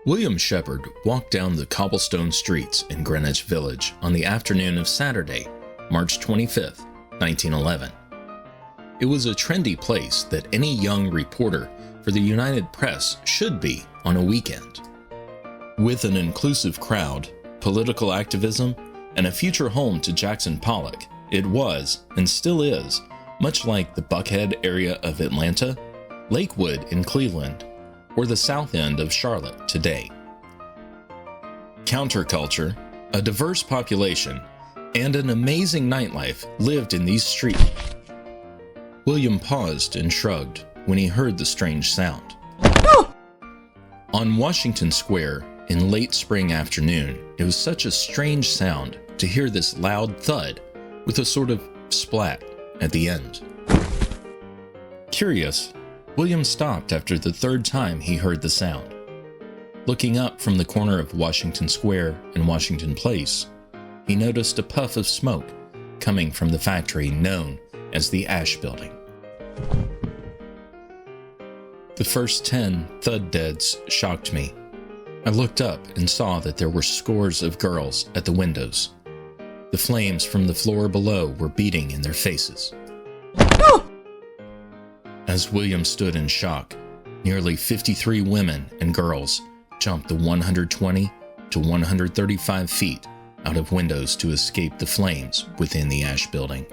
William Shepherd walked down the cobblestone streets in Greenwich Village on the afternoon of Saturday, March 25, 1911. It was a trendy place that any young reporter for the United Press should be on a weekend. With an inclusive crowd, political activism, and a future home to Jackson Pollock, it was, and still is, much like the Buckhead area of Atlanta, Lakewood in Cleveland, or the south end of Charlotte today. Counterculture, a diverse population, and an amazing nightlife lived in these streets. William paused and shrugged when he heard the strange sound. On Washington Square, in late spring afternoon, it was such a strange sound to hear this loud thud with a sort of splat at the end. Curious, William stopped after the third time he heard the sound. Looking up from the corner of Washington Square and Washington Place, he noticed a puff of smoke coming from the factory known as the Asch building. The first 10 thud deads shocked me. I looked up and saw that there were scores of girls at the windows. The flames from the floor below were beating in their faces. As William stood in shock, nearly 53 women and girls jumped the 120 to 135 feet out of windows to escape the flames within the Asch building.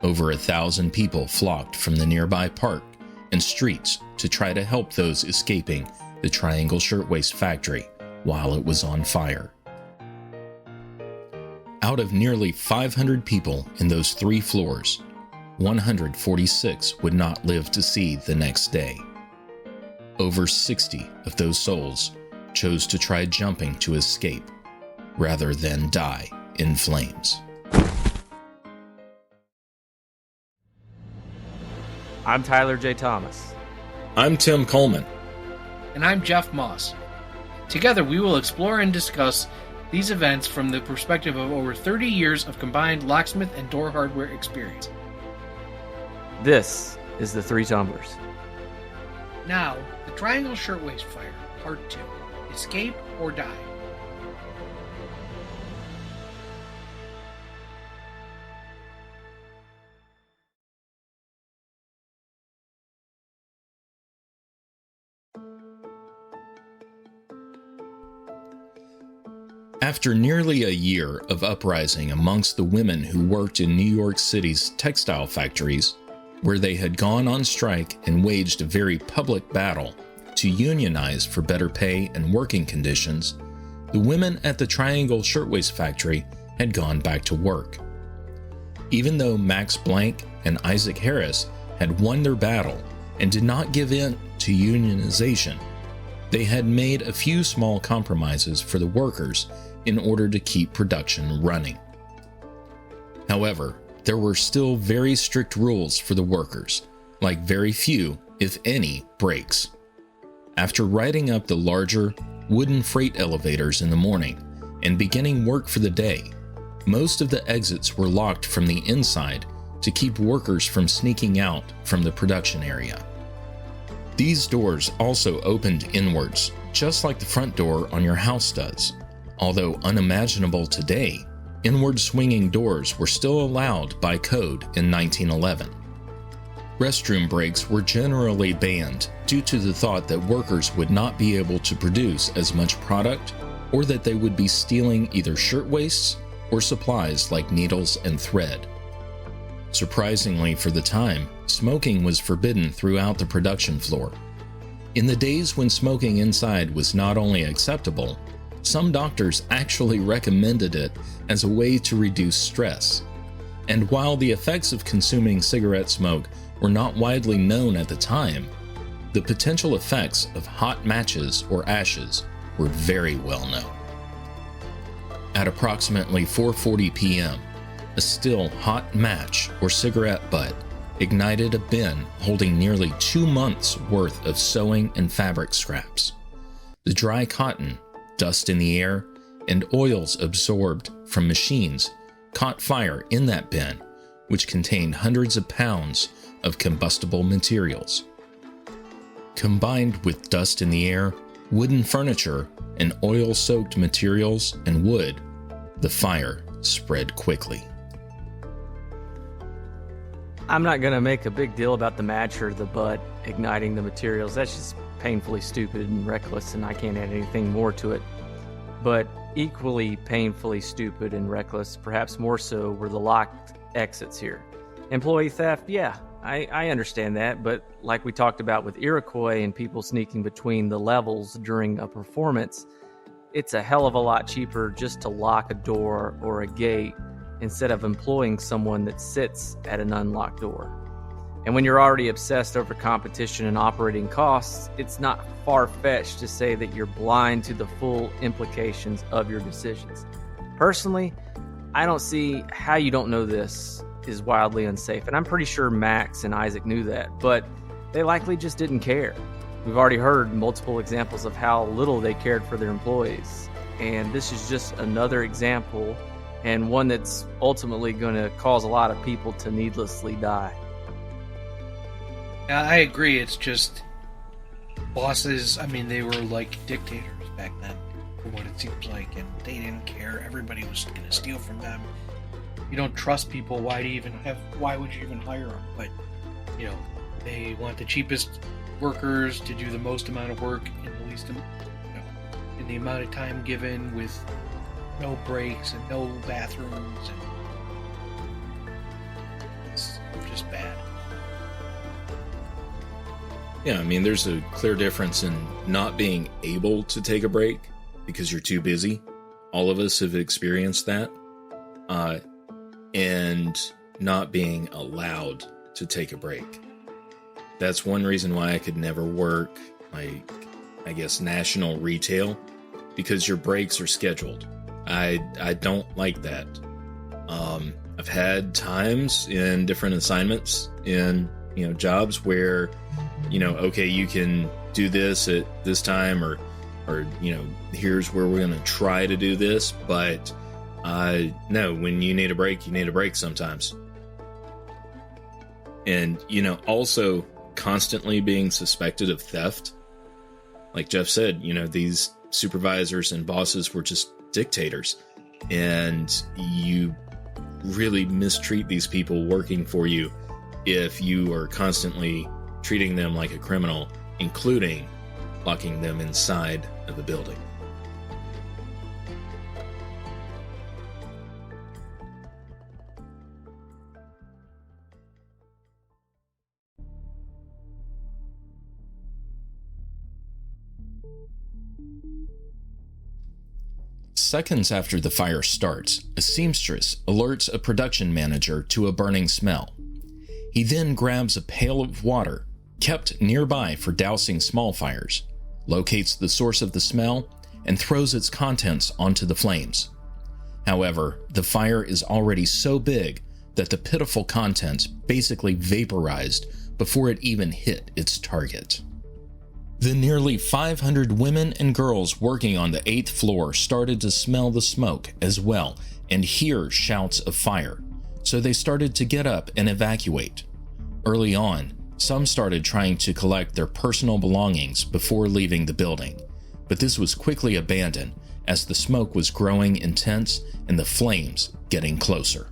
Over 1,000 people flocked from the nearby park and streets to try to help those escaping the Triangle Shirtwaist factory while it was on fire. Out of nearly 500 people in those 3 floors, 146 would not live to see the next day. Over 60 of those souls chose to try jumping to escape, rather than die in flames. I'm Tyler J. Thomas. I'm Tim Coleman. And I'm Jeff Moss. Together we will explore and discuss these events from the perspective of over 30 years of combined locksmith and door hardware experience. This is the Three Tumblers. Now, the Triangle Shirtwaist Fire, Part 2. Escape or Die. After nearly a year of uprising amongst the women who worked in New York City's textile factories, where they had gone on strike and waged a very public battle to unionize for better pay and working conditions, the women at the Triangle Shirtwaist Factory had gone back to work. Even though Max Blank and Isaac Harris had won their battle and did not give in to unionization, they had made a few small compromises for the workers in order to keep production running. However, there were still very strict rules for the workers, like very few, if any, breaks. After riding up the larger, wooden freight elevators in the morning and beginning work for the day, most of the exits were locked from the inside to keep workers from sneaking out from the production area. These doors also opened inwards, just like the front door on your house does. Although unimaginable today, inward swinging doors were still allowed by code in 1911. Restroom breaks were generally banned due to the thought that workers would not be able to produce as much product, or that they would be stealing either shirtwaists or supplies like needles and thread. Surprisingly for the time, smoking was forbidden throughout the production floor. In the days when smoking inside was not only acceptable, some doctors actually recommended it as a way to reduce stress. And while the effects of consuming cigarette smoke were not widely known at the time, the potential effects of hot matches or ashes were very well known. At approximately 4:40 p.m., a still hot match or cigarette butt ignited a bin holding nearly 2 months' worth of sewing and fabric scraps. The dry cotton, dust in the air, and oils absorbed from machines caught fire in that bin, which contained hundreds of pounds of combustible materials. Combined with dust in the air, wooden furniture, and oil-soaked materials and wood, the fire spread quickly. I'm not going to make a big deal about the match or the butt igniting the materials. That's just painfully stupid and reckless, and I can't add anything more to it. But equally painfully stupid and reckless, perhaps more so, were the locked exits here. Employee theft, yeah, I understand that, but like we talked about with Iroquois and people sneaking between the levels during a performance, it's a hell of a lot cheaper just to lock a door or a gate instead of employing someone that sits at an unlocked door. And when you're already obsessed over competition and operating costs, it's not far-fetched to say that you're blind to the full implications of your decisions. Personally, I don't see how you don't know this is wildly unsafe, and I'm pretty sure Max and Isaac knew that, but they likely just didn't care. We've already heard multiple examples of how little they cared for their employees, and this is just another example, and one that's ultimately going to cause a lot of people to needlessly die. I agree. It's just bosses. I mean, they were like dictators back then, for what it seems like, and they didn't care. Everybody was going to steal from them. You don't trust people. Why would you even hire them? But they want the cheapest workers to do the most amount of work in the least, in the amount of time given, with no breaks and no bathrooms, and it's just bad. Yeah, I mean, there's a clear difference in not being able to take a break because you're too busy. All of us have experienced that. And not being allowed to take a break. That's one reason why I could never work, national retail, because your breaks are scheduled. I don't like that. I've had times in different assignments in, jobs where, okay, you can do this at this time, or here's where we're going to try to do this, but no, when you need a break sometimes. And, also constantly being suspected of theft. Like Jeff said, these supervisors and bosses were just dictators, and you really mistreat these people working for you if you are constantly treating them like a criminal, including locking them inside of the building. Seconds after the fire starts, a seamstress alerts a production manager to a burning smell. He then grabs a pail of water, kept nearby for dousing small fires, locates the source of the smell, and throws its contents onto the flames. However, the fire is already so big that the pitiful contents basically vaporized before it even hit its target. The nearly 500 women and girls working on the 8th floor started to smell the smoke as well and hear shouts of fire, so they started to get up and evacuate. Early on, some started trying to collect their personal belongings before leaving the building, but this was quickly abandoned as the smoke was growing intense and the flames getting closer.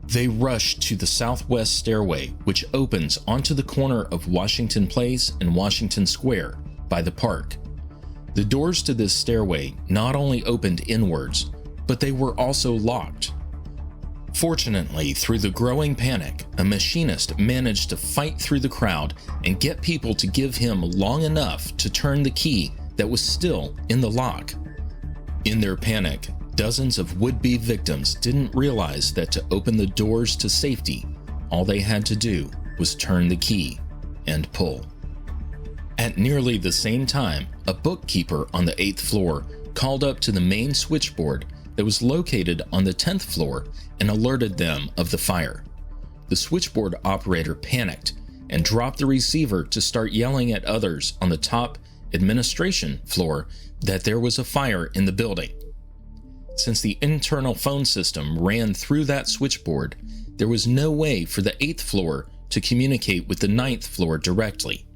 They rushed to the southwest stairway, which opens onto the corner of Washington Place and Washington Square by the park. The doors to this stairway not only opened inwards, but they were also locked. Fortunately, through the growing panic, a machinist managed to fight through the crowd and get people to give him long enough to turn the key that was still in the lock. In their panic, dozens of would-be victims didn't realize that to open the doors to safety, all they had to do was turn the key and pull. At nearly the same time, a bookkeeper on the 8th floor called up to the main switchboard that was located on the 10th floor and alerted them of the fire. The switchboard operator panicked and dropped the receiver to start yelling at others on the top administration floor that there was a fire in the building. Since the internal phone system ran through that switchboard, there was no way for the 8th floor to communicate with the 9th floor directly.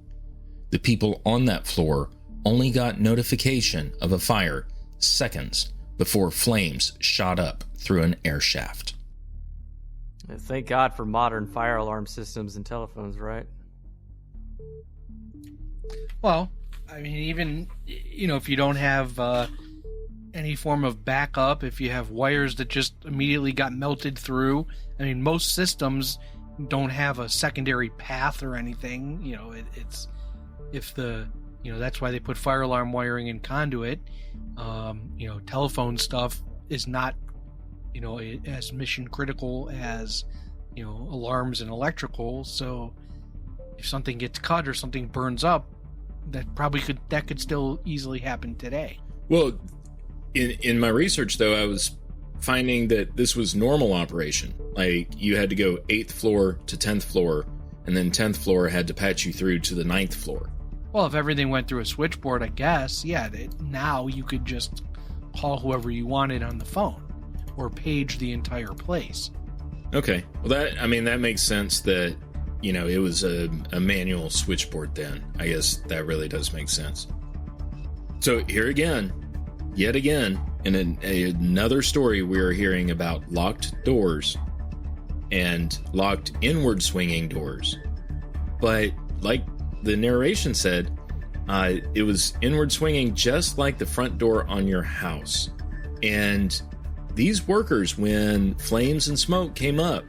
The people on that floor only got notification of a fire seconds before flames shot up through an air shaft. Thank God for modern fire alarm systems and telephones, right? Well, I mean, even, if you don't have any form of backup, if you have wires that just immediately got melted through, I mean, most systems don't have a secondary path or anything. It's if the, that's why they put fire alarm wiring in conduit. Telephone stuff is not, as mission critical as, alarms and electrical. So if something gets cut or something burns up, that could still easily happen today. Well, in my research, though, I was finding that this was normal operation. Like, you had to go 8th floor to 10th floor, and then 10th floor had to patch you through to the 9th floor. Well, if everything went through a switchboard, I guess, yeah, now you could just call whoever you wanted on the phone or page the entire place. Okay. Well, that makes sense that, it was a manual switchboard then. I guess that really does make sense. So here again, yet again, in another story, we're hearing about locked doors and locked inward swinging doors. But like the narration said, it was inward swinging just like the front door on your house. And these workers, when flames and smoke came up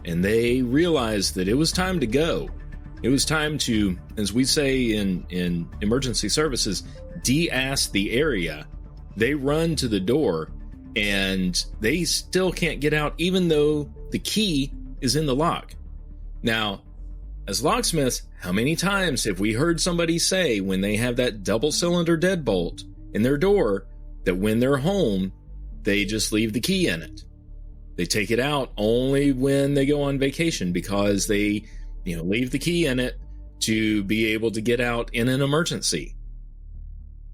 and they realized that it was time to go, it was time to, as we say in emergency services, de-ass the area. They run to the door and they still can't get out, even though the key is in the lock. Now, as locksmiths, how many times have we heard somebody say when they have that double cylinder deadbolt in their door that when they're home, they just leave the key in it? They take it out only when they go on vacation because they, leave the key in it to be able to get out in an emergency.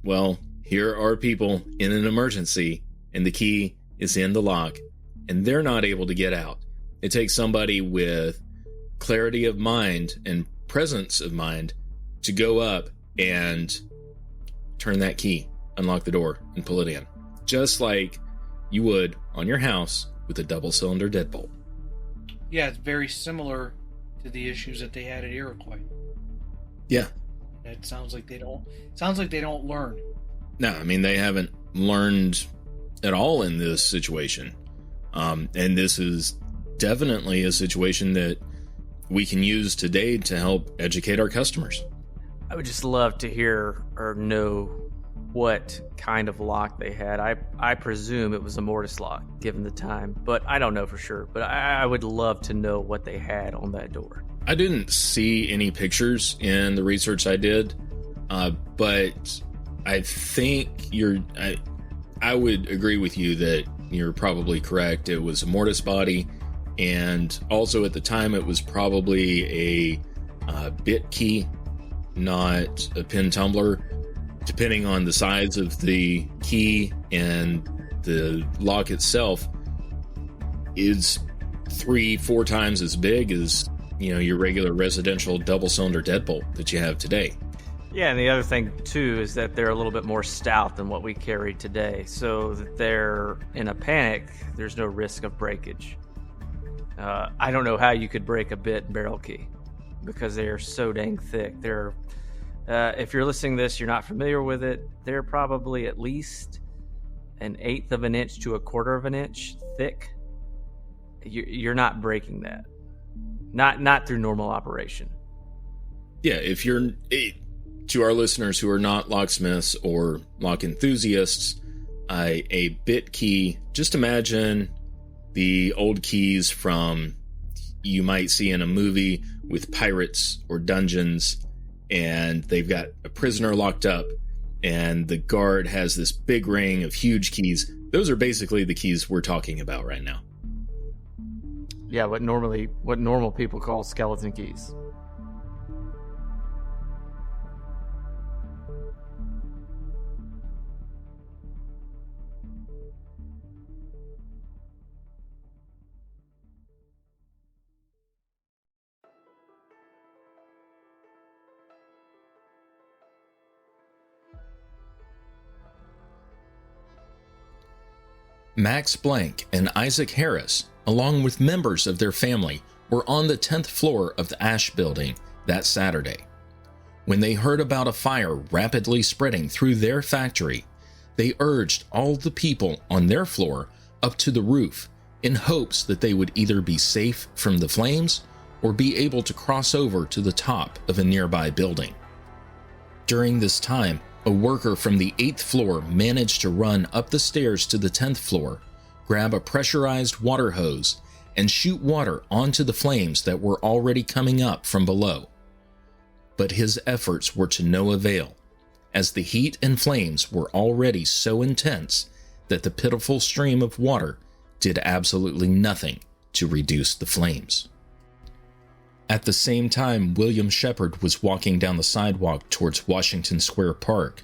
Well, here are people in an emergency and the key is in the lock and they're not able to get out. It takes somebody with clarity of mind and presence of mind to go up and turn that key, unlock the door, and pull it in. Just like you would on your house with a double cylinder deadbolt. Yeah, it's very similar to the issues that they had at Iroquois. Yeah. It sounds like they don't learn. No, I mean, they haven't learned at all in this situation. And this is definitely a situation that we can use today to help educate our customers. I would just love to hear or know what kind of lock they had. I presume it was a mortise lock, given the time, but I don't know for sure. But I would love to know what they had on that door. I didn't see any pictures in the research I did, but I think I would agree with you that you're probably correct. It was a mortise body, and also at the time it was probably a bit key, not a pin tumbler. Depending on the size of the key and the lock itself, is 3-4 times as big as your regular residential double cylinder deadbolt that you have today. Yeah, and the other thing too is that they're a little bit more stout than what we carry today, so that they're in a panic. There's no risk of breakage. I don't know how you could break a bit barrel key because they are so dang thick. They're if you're listening to this, you're not familiar with it, they're probably at least 1/8 of an inch to 1/4 of an inch thick. You're not breaking that. Not through normal operation. Yeah, if you're... To our listeners who are not locksmiths or lock enthusiasts, a bit key, just imagine the old keys from you might see in a movie with pirates or dungeons, and they've got a prisoner locked up and the guard has this big ring of huge keys. Those are basically the keys we're talking about right now. Yeah, what normal people call skeleton keys. Max Blank and Isaac Harris, along with members of their family, were on the 10th floor of the Asch building that Saturday. When they heard about a fire rapidly spreading through their factory, they urged all the people on their floor up to the roof in hopes that they would either be safe from the flames or be able to cross over to the top of a nearby building. During this time, a worker from the 8th floor managed to run up the stairs to the 10th floor, grab a pressurized water hose, and shoot water onto the flames that were already coming up from below. But his efforts were to no avail, as the heat and flames were already so intense that the pitiful stream of water did absolutely nothing to reduce the flames. At the same time, William Shepard was walking down the sidewalk towards Washington Square Park.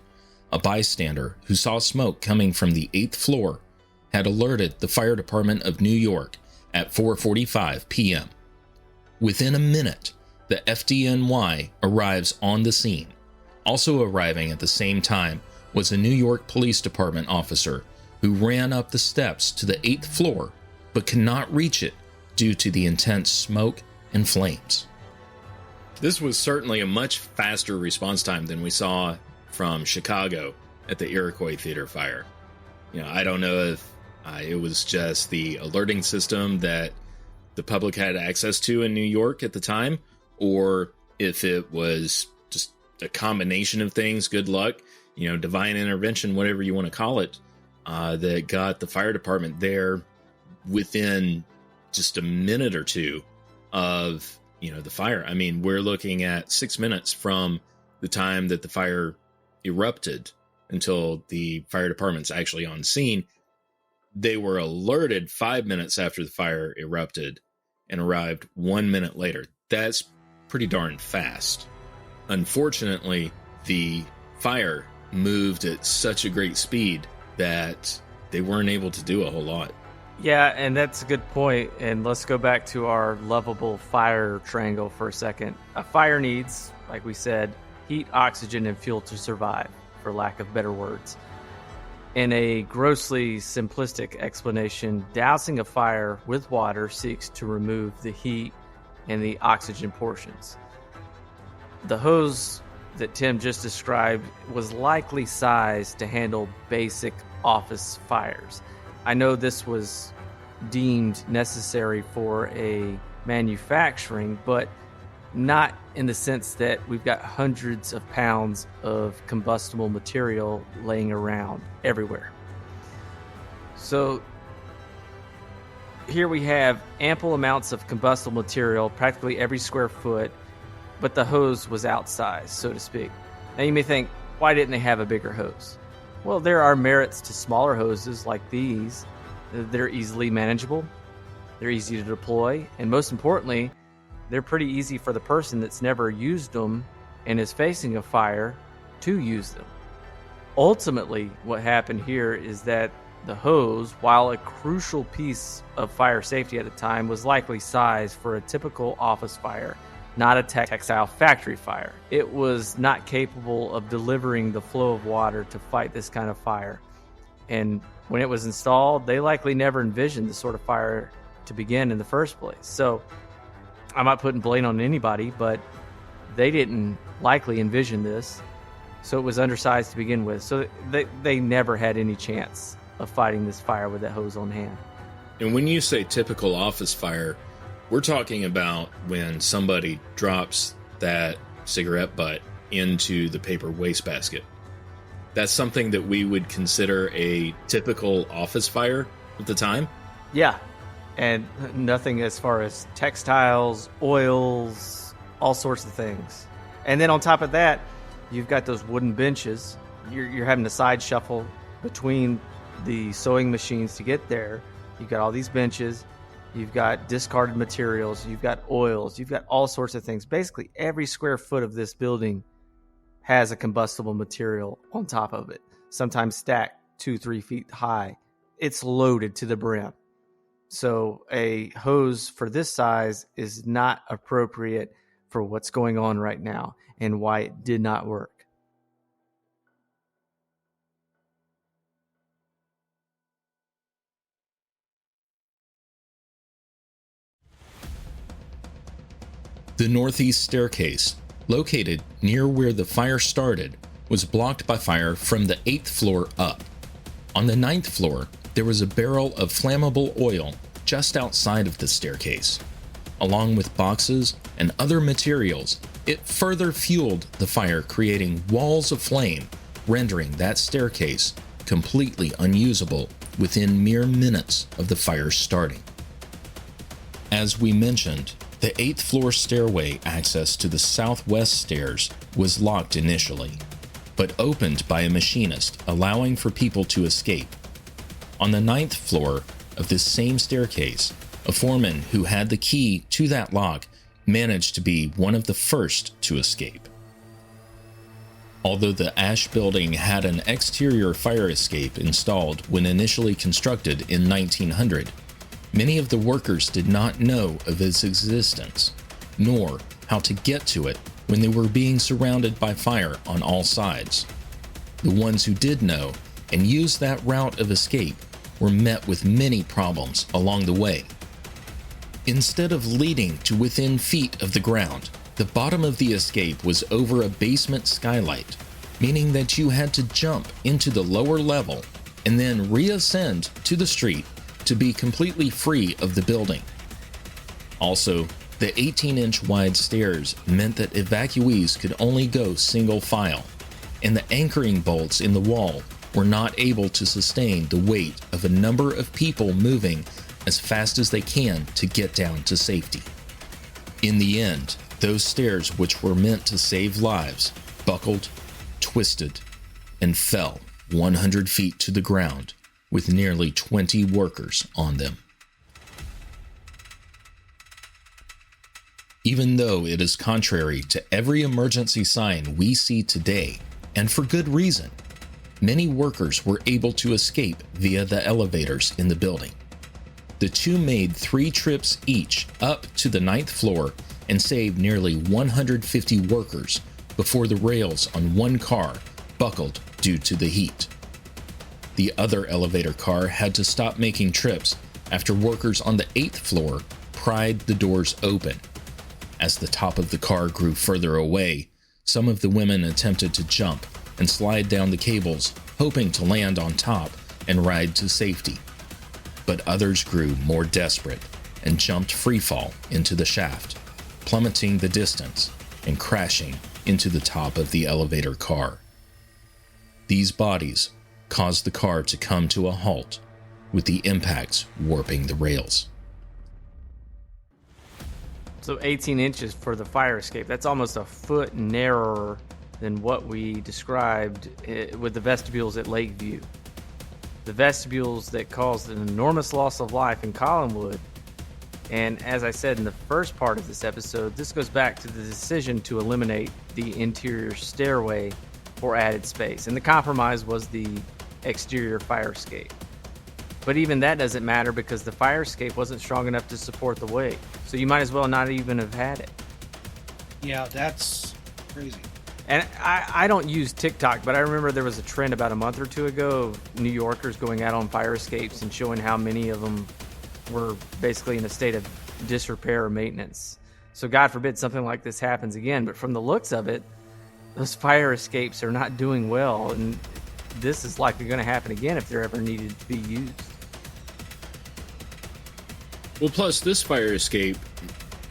A bystander who saw smoke coming from the 8th floor had alerted the fire department of New York at 4:45 p.m. Within a minute, the FDNY arrives on the scene. Also arriving at the same time was a New York Police Department officer who ran up the steps to the 8th floor but could not reach it due to the intense smoke and flames. This was certainly a much faster response time than we saw from Chicago at the Iroquois Theater fire. I don't know if it was just the alerting system that the public had access to in New York at the time, or if it was just a combination of things, good luck, divine intervention, whatever you want to call it, that got the fire department there within just a minute or two of, the fire. I mean, we're looking at 6 minutes from the time that the fire erupted until the fire department's actually on scene. They were alerted 5 minutes after the fire erupted and arrived 1 minute later. That's pretty darn fast. Unfortunately, the fire moved at such a great speed that they weren't able to do a whole lot. Yeah, and that's a good point. And let's go back to our lovable fire triangle for a second. A fire needs, like we said, heat, oxygen, and fuel to survive, for lack of better words. In a grossly simplistic explanation, dousing a fire with water seeks to remove the heat and the oxygen portions. The hose that Tim just described was likely sized to handle basic office fires. I know this was deemed necessary for a manufacturing, but not in the sense that we've got hundreds of pounds of combustible material laying around everywhere. So here we have ample amounts of combustible material, practically every square foot, but the hose was outsized, so to speak. Now you may think, why didn't they have a bigger hose? Well, there are merits to smaller hoses like these. They're easily manageable, they're easy to deploy, and most importantly, they're pretty easy for the person that's never used them and is facing a fire to use them. Ultimately, what happened here is that the hose, while a crucial piece of fire safety at the time, was likely sized for a typical office fire, not a textile factory fire. It was not capable of delivering the flow of water to fight this kind of fire. And when it was installed, they likely never envisioned this sort of fire to begin in the first place. So I'm not putting blame on anybody, but they didn't likely envision this. So it was undersized to begin with. So they never had any chance of fighting this fire with that hose on hand. And when you say typical office fire, we're talking about when somebody drops that cigarette butt into the paper wastebasket. That's something that we would consider a typical office fire at the time? Yeah, and nothing as far as textiles, oils, all sorts of things. And then on top of that, you've got those wooden benches. You're having to side shuffle between the sewing machines to get there. You've got all these benches. You've got discarded materials. You've got oils. You've got all sorts of things. Basically, every square foot of this building has a combustible material on top of it, sometimes stacked 2-3 feet high. It's loaded to the brim. So a hose for this size is not appropriate for what's going on right now and why it did not work. The northeast staircase, located near where the fire started, was blocked by fire from the 8th floor up. On the 9th floor, there was a barrel of flammable oil just outside of the staircase. Along with boxes and other materials, it further fueled the fire, creating walls of flame, rendering that staircase completely unusable within mere minutes of the fire starting. As we mentioned, the 8th floor stairway access to the southwest stairs was locked initially, but opened by a machinist, allowing for people to escape. On the 9th floor of this same staircase, a foreman who had the key to that lock managed to be one of the first to escape. Although the Asch building had an exterior fire escape installed when initially constructed in 1900, many of the workers did not know of its existence, nor how to get to it when they were being surrounded by fire on all sides. The ones who did know and used that route of escape were met with many problems along the way. Instead of leading to within feet of the ground, the bottom of the escape was over a basement skylight, meaning that you had to jump into the lower level and then reascend to the street to be completely free of the building. Also, the 18-inch wide stairs meant that evacuees could only go single file, and the anchoring bolts in the wall were not able to sustain the weight of a number of people moving as fast as they can to get down to safety. In the end, those stairs, which were meant to save lives, buckled, twisted, and fell 100 feet to the ground with nearly 20 workers on them. Even though it is contrary to every emergency sign we see today, and for good reason, many workers were able to escape via the elevators in the building. The two made 3 trips each up to the 9th floor and saved nearly 150 workers before the rails on one car buckled due to the heat. The other elevator car had to stop making trips after workers on the 8th floor pried the doors open. As the top of the car grew further away, some of the women attempted to jump and slide down the cables, hoping to land on top and ride to safety. But others grew more desperate and jumped freefall into the shaft, plummeting the distance and crashing into the top of the elevator car. These bodies caused the car to come to a halt, with the impacts warping the rails. So 18 inches for the fire escape. That's almost a foot narrower than what we described with the vestibules at Lakeview. The vestibules that caused an enormous loss of life in Collinwood. And as I said in the first part of this episode, this goes back to the decision to eliminate the interior stairway for added space. And the compromise was the exterior fire escape. But even that doesn't matter because the fire escape wasn't strong enough to support the weight. So you might as well not even have had it. Yeah, that's crazy. And I don't use TikTok, but I remember there was a trend about a month or two ago of New Yorkers going out on fire escapes and showing how many of them were basically in a state of disrepair or maintenance. So God forbid something like this happens again. But from the looks of it, those fire escapes are not doing well. And this is likely going to happen again if they're ever needed to be used. Well, plus this fire escape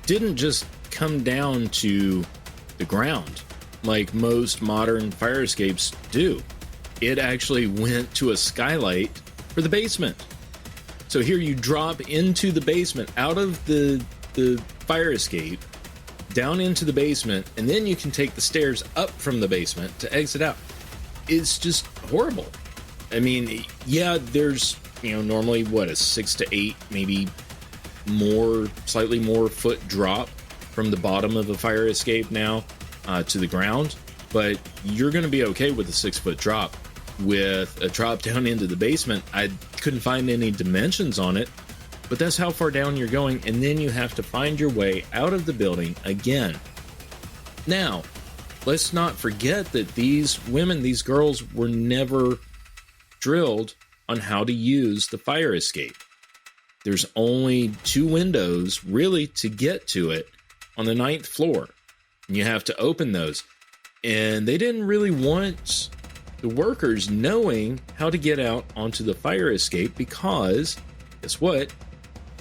didn't just come down to the ground like most modern fire escapes do. It actually went to a skylight for the basement. So here you drop into the basement out of the fire escape, down into the basement, and then you can take the stairs up from the basement to exit out. It's just horrible. I mean, yeah, there's, normally a 6 to 8, maybe more, slightly more foot drop from the bottom of a fire escape now to the ground, but you're going to be okay with a 6-foot drop. With a drop down into the basement, I couldn't find any dimensions on it, but that's how far down you're going, and then you have to find your way out of the building again. Now, let's not forget that these women, these girls, were never drilled on how to use the fire escape. There's only 2 windows, really, to get to it, on the 9th floor. And you have to open those. And they didn't really want the workers knowing how to get out onto the fire escape because, guess what?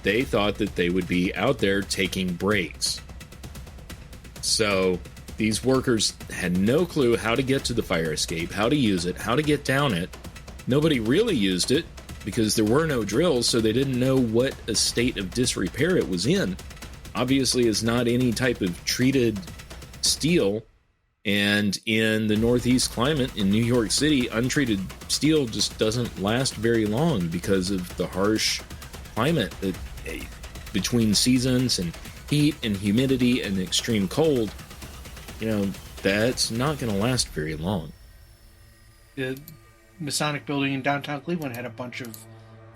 They thought that they would be out there taking breaks. So these workers had no clue how to get to the fire escape, how to use it, how to get down it. Nobody really used it because there were no drills, so they didn't know what a state of disrepair it was in. Obviously, it's not any type of treated steel. And in the Northeast climate in New York City, untreated steel just doesn't last very long because of the harsh climate that, between seasons and heat and humidity and extreme cold. That's not going to last very long. The Masonic building in downtown Cleveland had a bunch of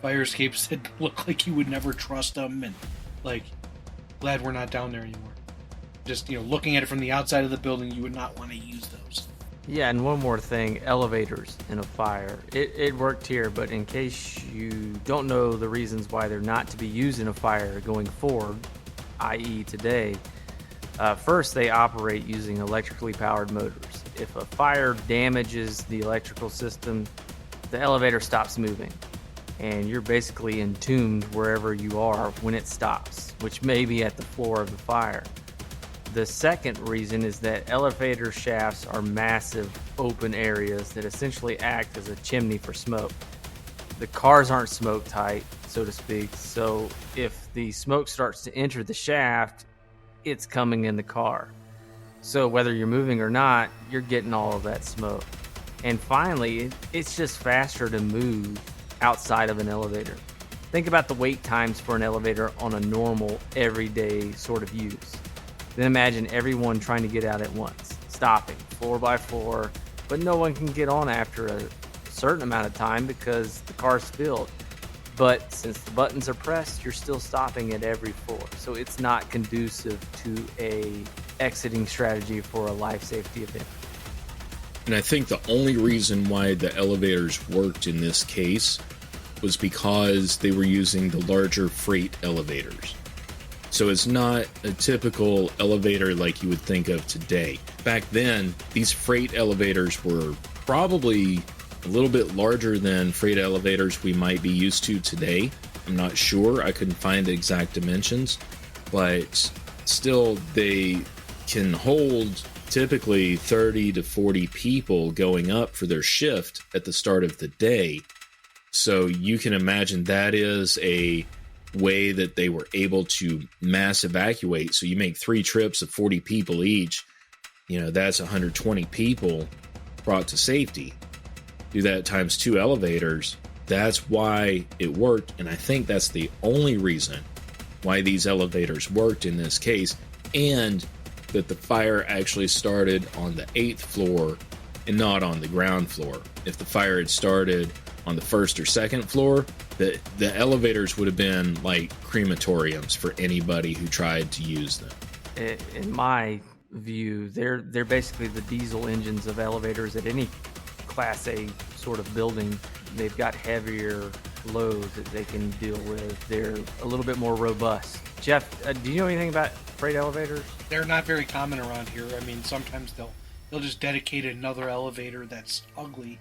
fire escapes that looked like you would never trust them, and glad we're not down there anymore. Just, looking at it from the outside of the building, you would not want to use those. Yeah, and one more thing, elevators in a fire. It worked here, but in case you don't know the reasons why they're not to be used in a fire going forward, i.e. today, first they operate using electrically powered motors. If a fire damages the electrical system, the elevator stops moving, and you're basically entombed wherever you are when it stops, which may be at the floor of the fire. The second reason is that elevator shafts are massive open areas that essentially act as a chimney for smoke. The cars aren't smoke tight, so to speak, so if the smoke starts to enter the shaft, it's coming in the car. So whether you're moving or not, you're getting all of that smoke. And finally, it's just faster to move outside of an elevator. Think about the wait times for an elevator on a normal, everyday sort of use. Then imagine everyone trying to get out at once, stopping floor by floor, but no one can get on after a certain amount of time because the car's filled. But since the buttons are pressed, you're still stopping at every floor. So it's not conducive to a exiting strategy for a life safety event. And I think the only reason why the elevators worked in this case was because they were using the larger freight elevators. So it's not a typical elevator like you would think of today. Back then, these freight elevators were probably a little bit larger than freight elevators we might be used to today. I'm not sure. I couldn't find the exact dimensions. But still, they can hold typically 30 to 40 people going up for their shift at the start of the day. So you can imagine that is a way that they were able to mass evacuate. So you make 3 trips of 40 people each, that's 120 people brought to safety. Do that times 2 elevators. That's why it worked, and I think that's the only reason why these elevators worked in this case, and that the fire actually started on the 8th floor and not on the ground floor. If the fire had started on the 1st or 2nd floor, the elevators would have been like crematoriums for anybody who tried to use them. In my view, they're basically the diesel engines of elevators at any Class A sort of building. They've got heavier loads that they can deal with. They're a little bit more robust. Jeff, do you know anything about freight elevators? They're not very common around here. I mean, sometimes they'll just dedicate another elevator that's ugly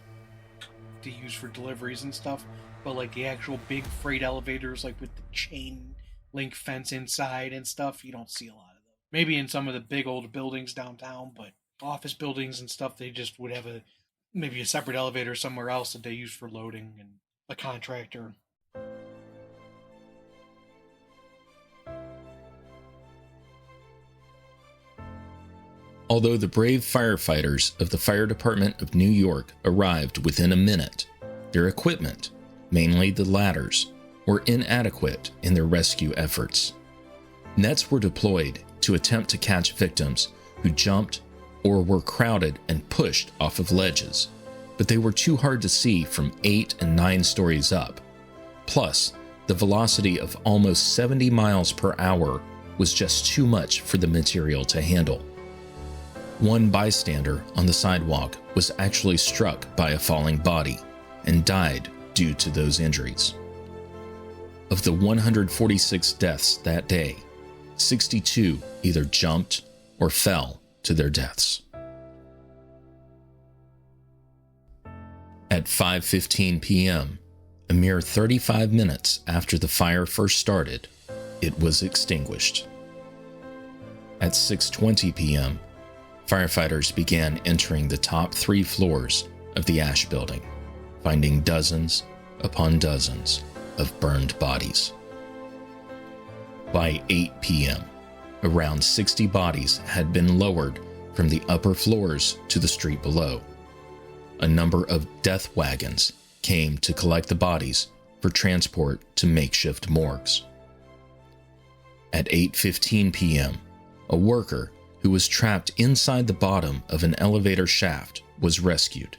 to use for deliveries and stuff. But like the actual big freight elevators, like with the chain link fence inside and stuff, you don't see a lot of them. Maybe in some of the big old buildings downtown, but office buildings and stuff, they just would have maybe a separate elevator somewhere else that they use for loading and a contractor. Although the brave firefighters of the Fire Department of New York arrived within a minute, their equipment, mainly the ladders, were inadequate in their rescue efforts. Nets were deployed to attempt to catch victims who jumped or were crowded and pushed off of ledges, but they were too hard to see from 8 and 9 stories up. Plus, the velocity of almost 70 miles per hour was just too much for the material to handle. One bystander on the sidewalk was actually struck by a falling body and died due to those injuries. Of the 146 deaths that day, 62 either jumped or fell to their deaths. At 5:15 p.m., a mere 35 minutes after the fire first started, it was extinguished. At 6:20 p.m., firefighters began entering the top 3 floors of the Asch building, finding dozens upon dozens of burned bodies. By 8 p.m., around 60 bodies had been lowered from the upper floors to the street below. A number of death wagons came to collect the bodies for transport to makeshift morgues. At 8:15 p.m., a worker who was trapped inside the bottom of an elevator shaft was rescued.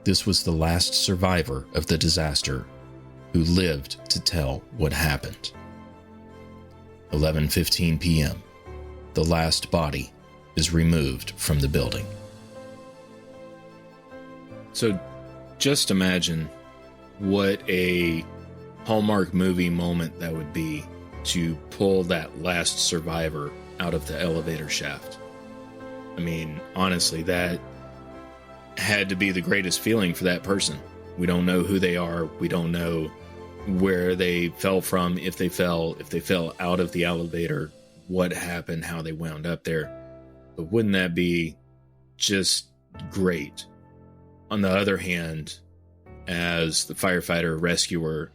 This was the last survivor of the disaster who lived to tell what happened. 11:15 p.m., the last body is removed from the building. So just imagine what a Hallmark movie moment that would be to pull that last survivor out of the elevator shaft. I mean, honestly, that had to be the greatest feeling for that person. We don't know who they are. We don't know where they fell from, if they fell out of the elevator, what happened, how they wound up there. But wouldn't that be just great? On the other hand, as the firefighter rescuer,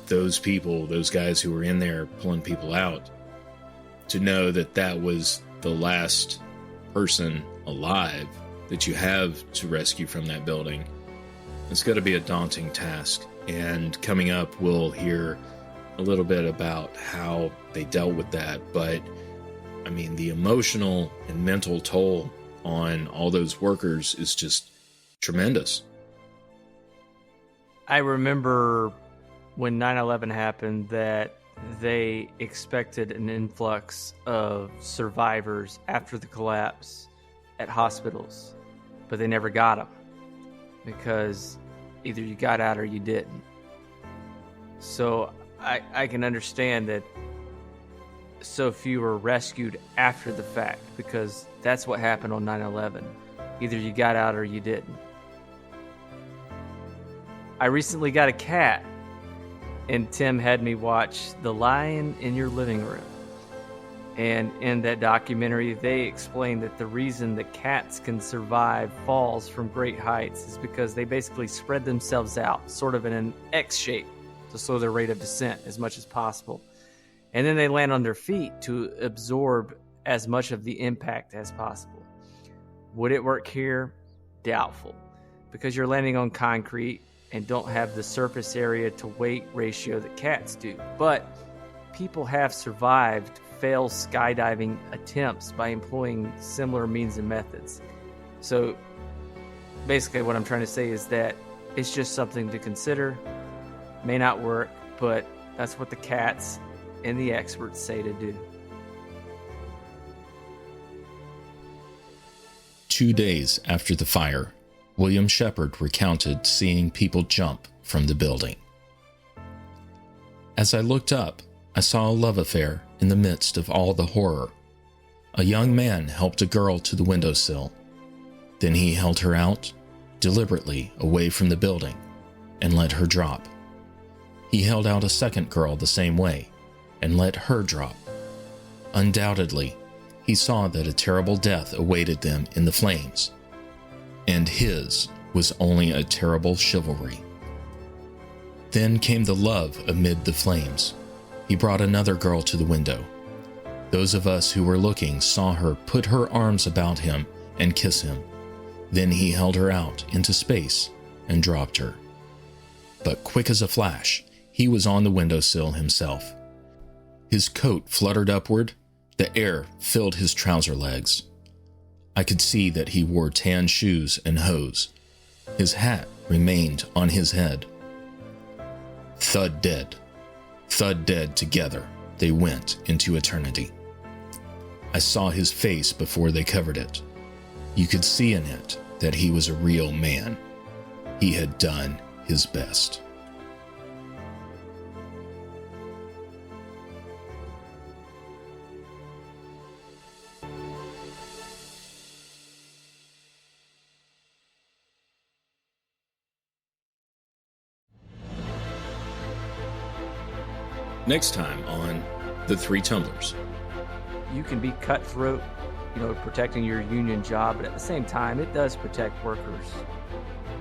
those people, those guys who were in there pulling people out, to know that that was the last person alive that you have to rescue from that building, it's got to be a daunting task. And coming up, we'll hear a little bit about how they dealt with that. But, I mean, the emotional and mental toll on all those workers is just tremendous. I remember when 9/11 happened that they expected an influx of survivors after the collapse at hospitals, but they never got them because either you got out or you didn't. So I can understand that so few were rescued after the fact, because that's what happened on 9/11. Either you got out or you didn't. I recently got a cat, and Tim had me watch The Lion in Your Living Room. And in that documentary, they explain that the reason that cats can survive falls from great heights is because they basically spread themselves out, sort of in an X shape, to slow their rate of descent as much as possible. And then they land on their feet to absorb as much of the impact as possible. Would it work here? Doubtful, because you're landing on concrete and don't have the surface area to weight ratio that cats do. But people have survived failed skydiving attempts by employing similar means and methods. So basically what I'm trying to say is that it's just something to consider. May not work, but that's what the cats and the experts say to do. 2 days after the fire, William Shepard recounted seeing people jump from the building. As I looked up, I saw a love affair in the midst of all the horror. A young man helped a girl to the windowsill. Then he held her out, deliberately away from the building, and let her drop. He held out a second girl the same way, and let her drop. Undoubtedly, he saw that a terrible death awaited them in the flames, and his was only a terrible chivalry. Then came the love amid the flames. He brought another girl to the window. Those of us who were looking saw her put her arms about him and kiss him. Then he held her out into space and dropped her. But quick as a flash, he was on the windowsill himself. His coat fluttered upward. The air filled his trouser legs. I could see that he wore tan shoes and hose. His hat remained on his head. THUD dead. THUD dead together. They went into eternity. I saw his face before they covered it. You could see in it that he was a real man. He had done his best. Next time on The Three Tumblers. You can be cutthroat, protecting your union job, but at the same time, it does protect workers.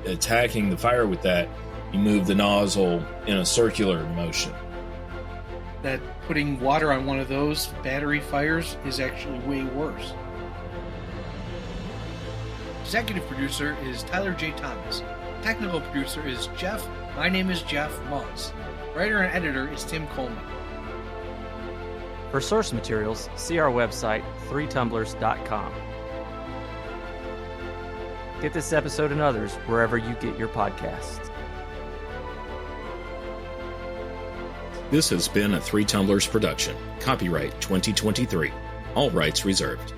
Attacking the fire with that, you move the nozzle in a circular motion. That putting water on one of those battery fires is actually way worse. Executive producer is Tyler J. Thomas. Technical producer is Jeff. My name is Jeff Moss. Writer and editor is Tim Coleman. For source materials, see our website, 3tumblers.com. Get this episode and others wherever you get your podcasts. This has been a Three Tumblers production. Copyright 2023. All rights reserved.